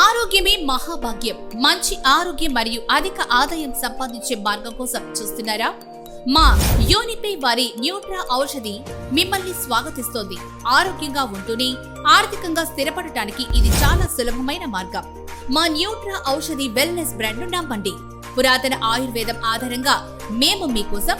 ఆరోగ్యమే మహాభాగ్యం. మంచి ఆరోగ్యం మరియు అధిక ఆదాయం సంపాదించే మార్గం కోసం చూస్తున్నారా? మా యూనిపే వారి న్యూట్రా ఔషధి మిమ్మల్ని స్వాగతిస్తోంది. ఆరోగ్యంగా ఉంటూనే ఆర్థికంగా స్థిరపడటానికి ఇది చాలా సులభమైన మార్గం. మా న్యూట్రా ఔషధి వెల్నెస్ బ్రాండ్ ను నమ్మండి. పురాతన ఆయుర్వేదం ఆధారంగా మేము మీకోసం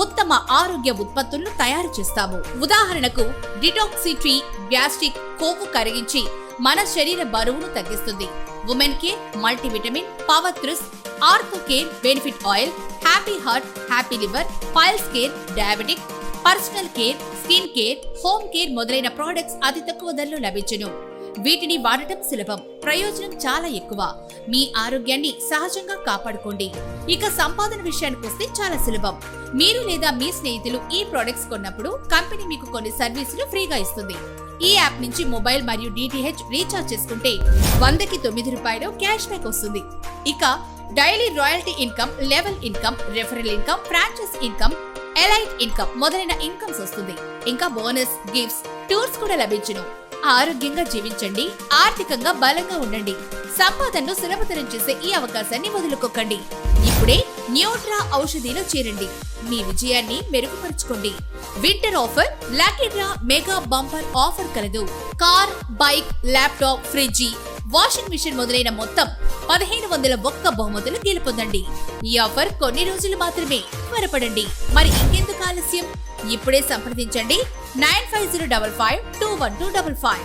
ఉత్తమ ఆరోగ్య ఉత్పత్తులను తయారు చేస్తాము. ఉదాహరణకు డిటాక్సిట్రీ గ్యాస్ట్రిక్ కొవ్వు కరిగించి మన శరీర బరువును తగ్గిస్తుంది. Women care multivitamin, power thrips, ortho care benefit oil, happy heart, happy liver, piles care, diabetic, personal care, skin care, home care మొదలైన ప్రొడక్ట్స్ అతి తక్కువ ధరలో లభించును. వీటిని వాడటం సులభం, ప్రయోజనం చాలా ఎక్కువ. మీ ఆరోగ్యాన్ని సహజంగా కాపాడుకోండి. ఇక సంపాదన విషయానికి వస్తే చాలా సులభం. మీరు లేదా మీ స్నేహితులు ఈ ప్రొడక్ట్స్ కొన్నప్పుడు కంపెనీ మీకు కొన్ని సర్వీసులు ఫ్రీగా ఇస్తుంది. ఈ యాప్ నుంచి మొబైల్ మరియు DTH రీఛార్జ్ చేసుకుంటే 100కి 9 రూపాయలు క్యాష్ బ్యాక్ వస్తుంది. ఇక daily royalty income, level income, referral income, franchise income, elite income మొదలైన ఇన్కమ్స్ వస్తుంది. ఇంకా బోనస్, గిఫ్ట్స్, టూర్స్ కూడా లభించును. ఆరోగ్యంగా జీవించండి, ఆర్థికంగా బలంగా ఉండండి. సంపాదనను సులభతరం చేసే ఈ అవకాశాన్ని వదులుకోకండి. ఇప్పుడే న్యూట్రా ఔషధిలో చేరండి. మీ విజయాన్ని మెరుగుపరుచుకోండి. Winter offer, lucky draw mega bumper offer కలదు. Car, bike, laptop, fridge, washing machine మొదలైన మొత్తం 1501 బహుమతులు గెలుపొందండి. ఈ ఆఫర్ కొన్ని రోజులు మాత్రమే, త్వరపడండి. మరి ఇంకెందుకు ఆలస్యం? ఇప్పుడే సంప్రదించండి 9505521255.